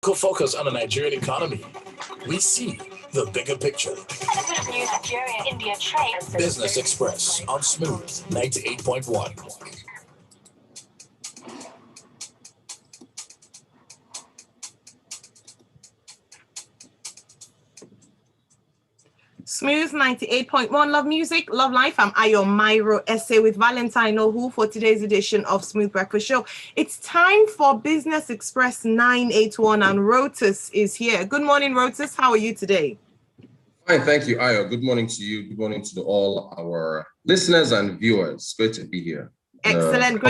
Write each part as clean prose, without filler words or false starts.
critical focus on the Nigerian economy, we see the bigger picture. New Nigeria-India trade. Business Express on Smooth 98.1. Smooth 98.1, love music, love life. I'm your Mairo-Ese with Valentine for today's edition of Smooth Breakfast Show. It's time for Business Express 981 and Rotus is here. Good morning, Rotus. How are you today? Fine, thank you, Ayo. Good morning to you. Good morning to all our listeners and viewers. Great to be here. Excellent.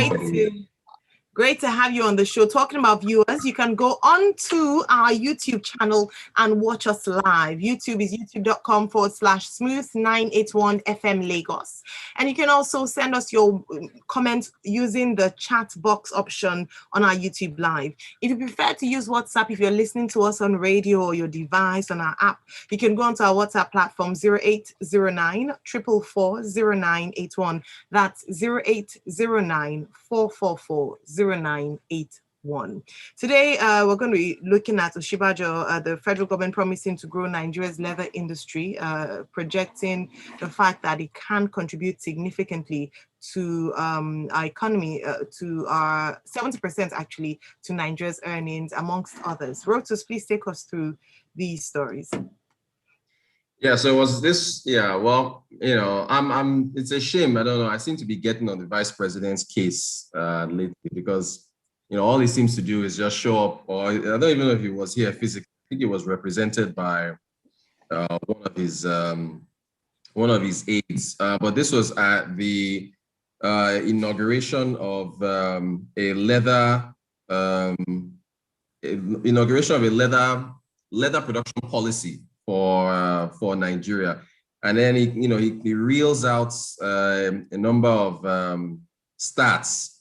Great to have you on the show. Talking about viewers, you can go on to our YouTube channel and watch us live. YouTube is youtube.com/smooth981FM Lagos. And you can also send us your comments using the chat box option on our YouTube live. If you prefer to use WhatsApp, if you're listening to us on radio or your device on our app, you can go onto our WhatsApp platform 0809 444 0981. That's 0809 444 0981. Today, we're going to be looking at Osinbajo, the federal government promising to grow Nigeria's leather industry, projecting the fact that it can contribute significantly to our economy, to our 70% actually to Nigeria's earnings, amongst others. Rotus, please take us through these stories. Yeah, so was this, well, it's a shame. I don't know. I seem to be getting on the vice president's case lately because, all he seems to do is just show up, or I don't even know if he was here physically. I think he was represented by one of his aides. But this was at the inauguration of a leather production policy for Nigeria, and then he reels out a number of stats.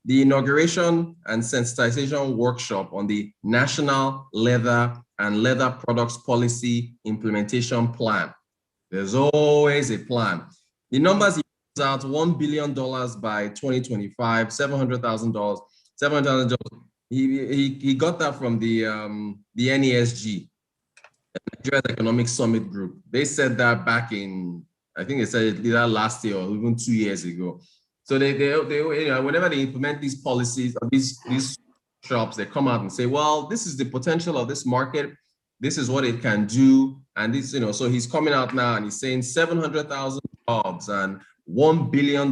The inauguration and sensitization workshop on the National Leather and Leather Products Policy Implementation Plan. There's always a plan. The numbers he puts out: $1 billion by 2025, $700,000. He got that from the NESG. Nigeria's Economic Summit Group. They said that back in, I think they said it either last year or even 2 years ago. So they whenever they implement these policies or these shops, they come out and say, well, this is the potential of this market. This is what it can do. And this, so he's coming out now and he's saying 700,000 jobs and $1 billion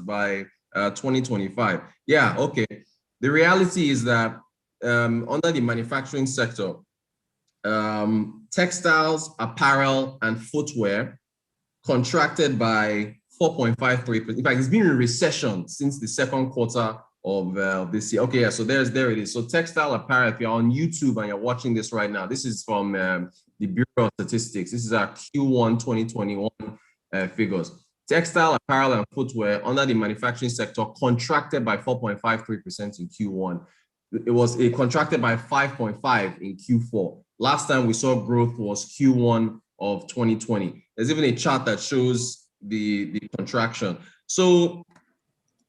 by 2025. Yeah, okay. The reality is that under the manufacturing sector, textiles, apparel, and footwear contracted by 4.53%. In fact, it's been in recession since the second quarter of this year. Okay, yeah, so there it is. So textile, apparel, if you're on YouTube and you're watching this right now, this is from the Bureau of Statistics. This is our Q1 2021 figures. Textile, apparel, and footwear under the manufacturing sector contracted by 4.53% in Q1. It contracted by 5.5% in Q4. Last time we saw growth was Q1 of 2020. There's even a chart that shows the contraction. So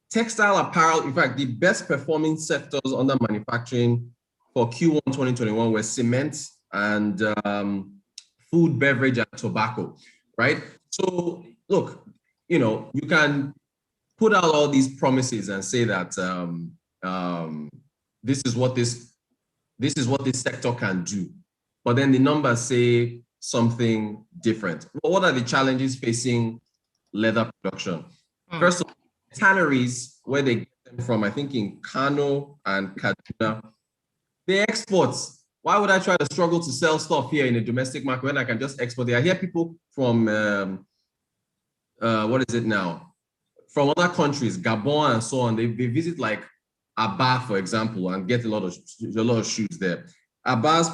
textile, apparel, in fact, the best performing sectors under manufacturing for Q1 2021 were cement and food, beverage, and tobacco, right? So look, you can put out all these promises and say that this is what this sector can do. But then the numbers say something different. Well, what are the challenges facing leather production? First of all, tanneries, where they get them from, I think in Kano and Kaduna, they export. Why would I try to struggle to sell stuff here in the domestic market when I can just export it? I hear people from, what is it now? From other countries, Gabon and so on, they visit like Aba, for example, and get a lot of shoes there. Aba's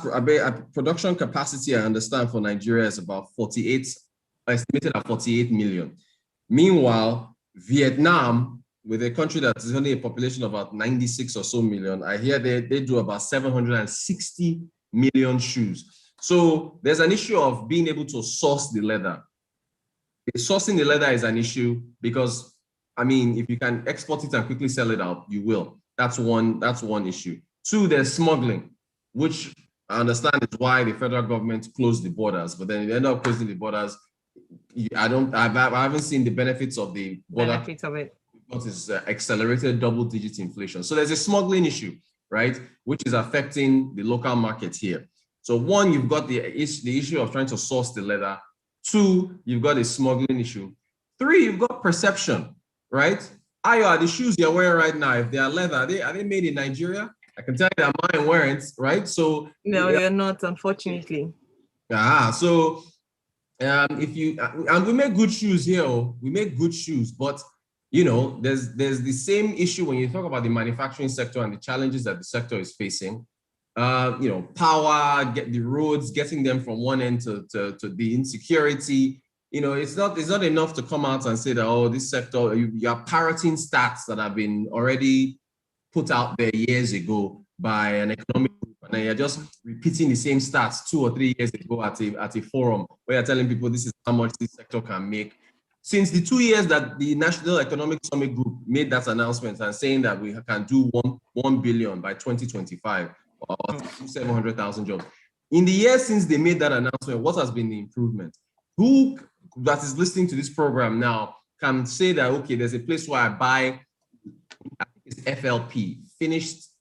production capacity, I understand, for Nigeria is about estimated at 48 million. Meanwhile, Vietnam, with a country that is only a population of about 96 or so million, I hear they do about 760 million shoes. So there's an issue of being able to source the leather. Sourcing the leather is an issue because, I mean, if you can export it and quickly sell it out, you will. That's one issue. Two, there's smuggling, which I understand it's why the federal government closed the borders, but then they end up closing the borders. I haven't seen the benefits of the border. Benefits of it. What is accelerated double-digit inflation. So there's a smuggling issue, right, which is affecting the local market here. So one, you've got the issue of trying to source the leather. Two, you've got a smuggling issue. Three, you've got perception, right? Ayo, the shoes you're wearing right now, if they are leather, are they made in Nigeria? I can tell you that mine weren't, right? So no, they're not, unfortunately. So if you and we make good shoes here, we make good shoes, but you know, there's the same issue when you talk about the manufacturing sector and the challenges that the sector is facing. You know, power, get the roads, getting them from one end to the insecurity. You know, it's not enough to come out and say that, oh, this sector, you are parroting stats that have been already put out there years ago by an economic group, and then you're just repeating the same stats 2 or 3 years ago at a forum where you're telling people this is how much this sector can make. Since the 2 years that the National Economic Summit Group made that announcement and saying that we can do 1 billion by 2025 or 700,000 jobs. In the years since they made that announcement, what has been the improvement? Who that is listening to this program now can say that, okay, there's a place where I buy, I think it's FLP, finished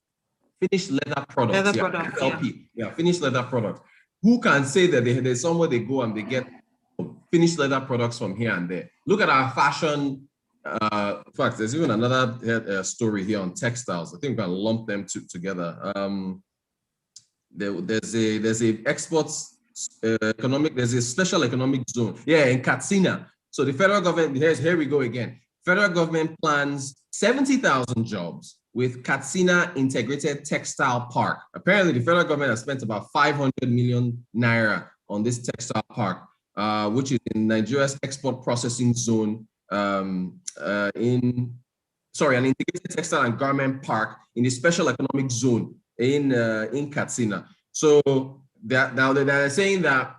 leather products. Leather products, FLP, finished leather products. Who can say that there's somewhere they go and they get finished leather products from here and there? Look at our fashion. In fact, there's even another story here on textiles. I think we can lump them together. There's a exports economic. There's a special economic zone. Yeah, in Katsina. So the federal government. Here we go again. Federal government plans 70,000 jobs with Katsina Integrated Textile Park. Apparently, the federal government has spent about 500 million naira on this textile park, which is in Nigeria's export processing zone. An integrated textile and garment park in the special economic zone in Katsina. So now they're saying that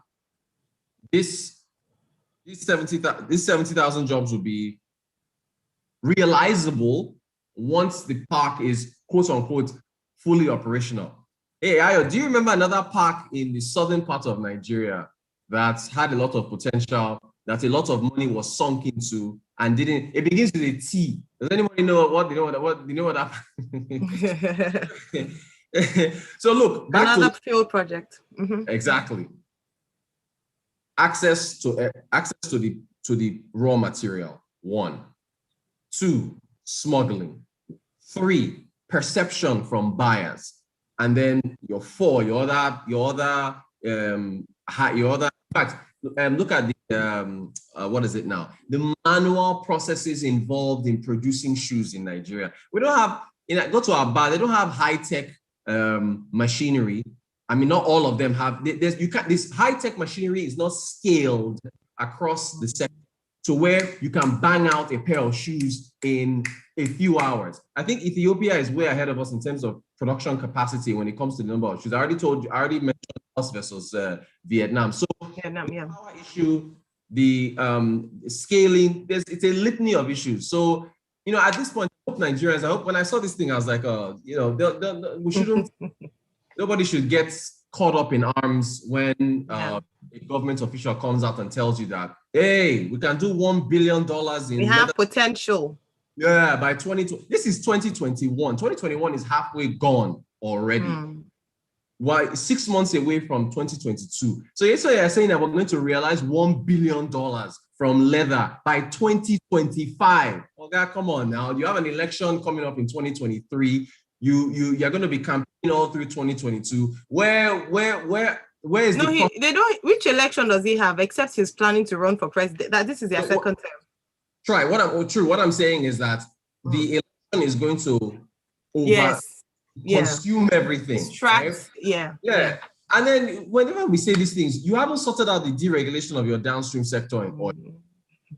these 70,000 jobs will be realizable once the park is quote unquote fully operational. Hey, Ayo, do you remember another park in the southern part of Nigeria that had a lot of potential, that a lot of money was sunk into and didn't? It begins with a T. Does anybody know what that? So look, back another to field project. Mm-hmm. Exactly. Access to the raw material. 1. 2, smuggling. 3, perception from buyers. And then your other in fact, look at the what is it now? The manual processes involved in producing shoes in Nigeria. We don't have, go to our bar, they don't have high-tech machinery. I mean, not all of them have. This high-tech machinery is not scaled across the sector to where you can bang out a pair of shoes in a few hours. I think Ethiopia is way ahead of us in terms of production capacity when it comes to the number of shoes. I already mentioned us versus Vietnam. So Vietnam, the power issue, the scaling, it's a litany of issues. So, at this point, I hope Nigerians, when I saw this thing, I was like, we shouldn't, nobody should get caught up in arms when a government official comes out and tells you that, hey, we can do $1 billion in we have potential. Yeah, by 2020. This is 2021. 2021 is halfway gone already. Why 6 months away from 2022? So you're saying that we're going to realize $1 billion from leather by 2025. Oh God, come on now. You have an election coming up in 2023. You're going to be campaigning all through 2022. Where is they don't. Which election does he have except he's planning to run for president? That this is their second term. Try what I'm saying is that the election is going to consume everything. Distract, right? Yeah. And then whenever we say these things, you haven't sorted out the deregulation of your downstream sector in oil.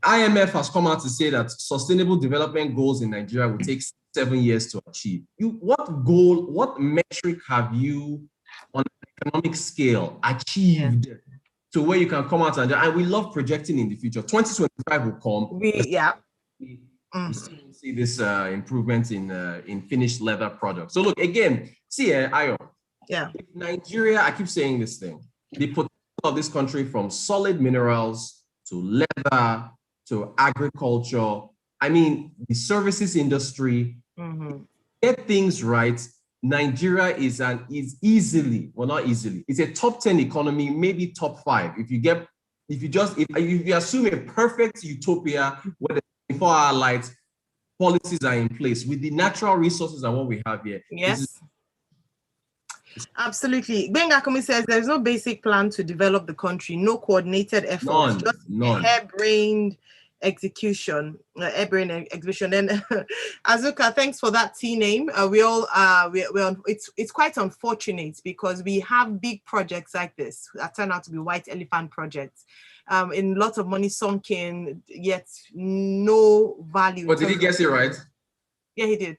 IMF has come out to say that sustainable development goals in Nigeria will take 7 years to achieve. What metric have you on an economic scale achieved to where you can come out and we love projecting in the future? 2025 will come. We still see this improvement in finished leather products. So look, again, see, Ayo, Yeah. Nigeria, I keep saying this thing, the potential of this country from solid minerals to leather to agriculture, I mean, the services industry, get things right. Nigeria is easily, well, not easily, it's a top 10 economy, maybe top 5. If you assume a perfect utopia where the 24-hour lights policies are in place with the natural resources and what we have here. Yes. Absolutely. Benga Kumi says there's no basic plan to develop the country, no coordinated efforts, none. Harebrained execution. Then Azuka, thanks for that T name. It's quite unfortunate because we have big projects like this that turn out to be white elephant projects. In lots of money sunk in, yet no value. But did he guess it right? Yeah, he did.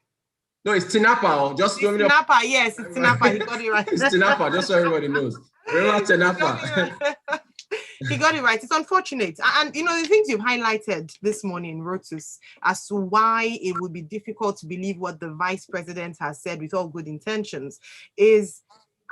No, it's Tinapa. Just it's Tinapa. Yes, it's Tinapa. He got it right. It's Tinapa, just so everybody knows. Remember Tinapa. He got it right. It's unfortunate. And you know, the things you've highlighted this morning, Rotus, as to why it would be difficult to believe what the vice president has said with all good intentions, is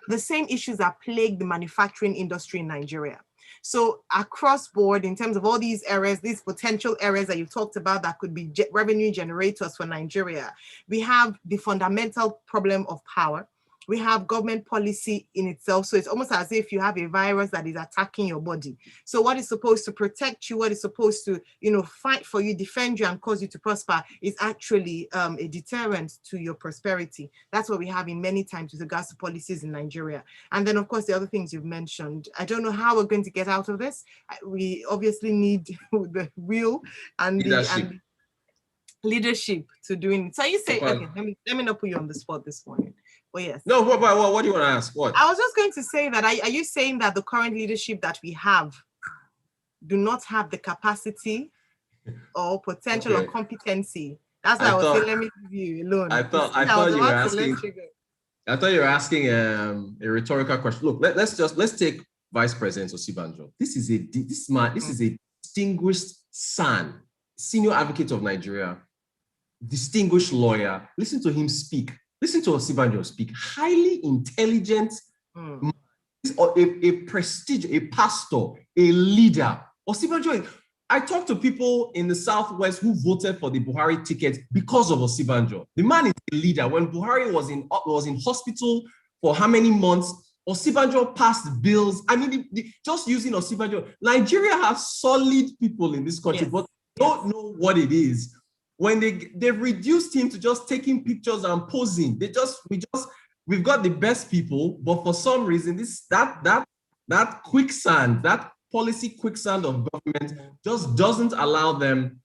the same issues that plague the manufacturing industry in Nigeria. So across board, in terms of all these areas, these potential areas that you talked about that could be revenue generators for Nigeria, we have the fundamental problem of power. We have government policy in itself. So it's almost as if you have a virus that is attacking your body. So what is supposed to protect you, what is supposed to, fight for you, defend you, and cause you to prosper is actually a deterrent to your prosperity. That's what we have in many times with regards to policies in Nigeria. And then, of course, the other things you've mentioned. I don't know how we're going to get out of this. We obviously need the will and the leadership to doing it. So you say, okay, let me not put you on the spot this morning. But yes. No, what do you want to ask? What? I was just going to say that, are you saying that the current leadership that we have do not have the capacity or potential or competency? That's why I was saying, let me leave you alone. I thought you were asking a rhetorical question. Look, let's take Vice President Osinbajo. This is a distinguished son, senior advocate of Nigeria, distinguished lawyer. Listen to him speak. Listen to Osinbajo speak. Highly intelligent, a prestige, a pastor, a leader. Osinbajo, I talked to people in the Southwest who voted for the Buhari ticket because of Osinbajo. The man is a leader. When Buhari was in hospital for how many months, Osinbajo passed bills. I mean, just using Osinbajo, Nigeria has solid people in this country, but don't know what it is. When they've reduced him to just taking pictures and posing, we've got the best people, but for some reason, that quicksand, that policy quicksand of government just doesn't allow them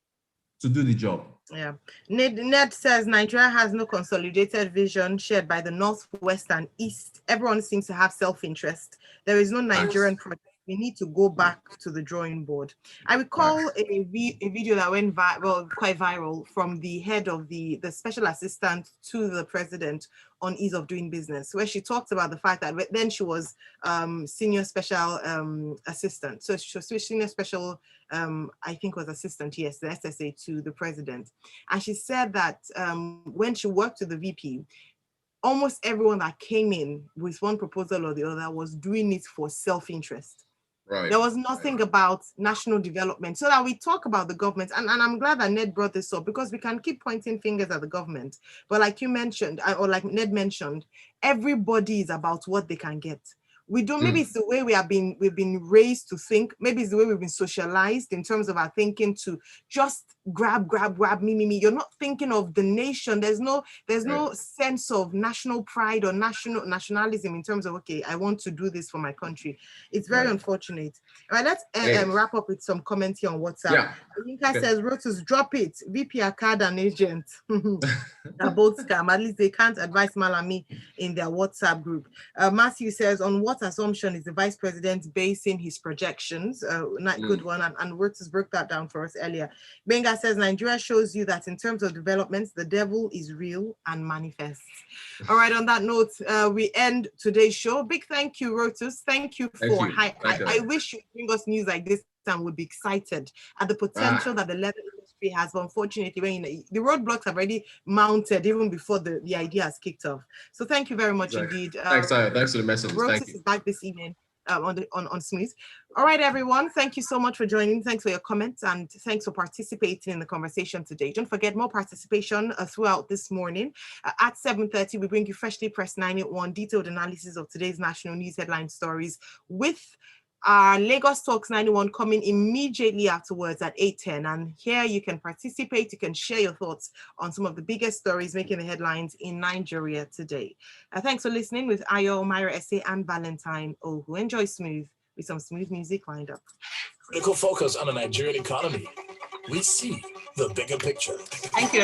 to do the job. Yeah. Ned says Nigeria has no consolidated vision shared by the North, West, and East. Everyone seems to have self-interest. There is no Nigerian project. We need to go back to the drawing board. I recall a video that went quite viral from the head of the special assistant to the president on ease of doing business, where she talked about the fact that then she was senior special assistant. So she was senior special, I think was assistant, yes, the SSA to the president. And she said that when she worked with the VP, almost everyone that came in with one proposal or the other was doing it for self-interest. Right. There was nothing about national development. So that we talk about the government, and I'm glad that Ned brought this up, because we can keep pointing fingers at the government. But like you mentioned, or like Ned mentioned, everybody is about what they can get. We don't, maybe it's the way we've been raised to think, maybe it's the way we've been socialized in terms of our thinking to just grab, me. You're not thinking of the nation. There's no sense of national pride or nationalism in terms of, okay, I want to do this for my country. It's very unfortunate. All right, let's wrap up with some comments here on WhatsApp. Yeah. Yinka says, Rotus, drop it. VP are card and agent. They're both scam. At least they can't advise Malami in their WhatsApp group. Matthew says, on what assumption is the vice president basing his projections? Not good one. And Rotus broke that down for us earlier. Benga says, Nigeria shows you that in terms of developments, the devil is real and manifests. All right, on that note, we end today's show. Big thank you, Rotus. Thank you for, I wish you'd bring us news like this and would be excited at the potential that the leather industry industry has, but unfortunately, when the roadblocks have already mounted even before the idea has kicked off. So thank you very much indeed. Thanks, thanks for the messages. Rotus Thank you. is back this evening on Smooth. All right, everyone. Thank you so much for joining. Thanks for your comments and thanks for participating in the conversation today. Don't forget more participation throughout this morning. At 7:30, we bring you freshly pressed 981 detailed analysis of today's national news headline stories with our Lagos Talks 91 coming immediately afterwards at 8:10. And here you can participate, you can share your thoughts on some of the biggest stories making the headlines in Nigeria today. Thanks for listening with Ayo, Mairo-Ese, and Valentine. Oh, who enjoy Smooth with some smooth music lined up. Critical focus on the Nigerian economy. We see the bigger picture. Thank you.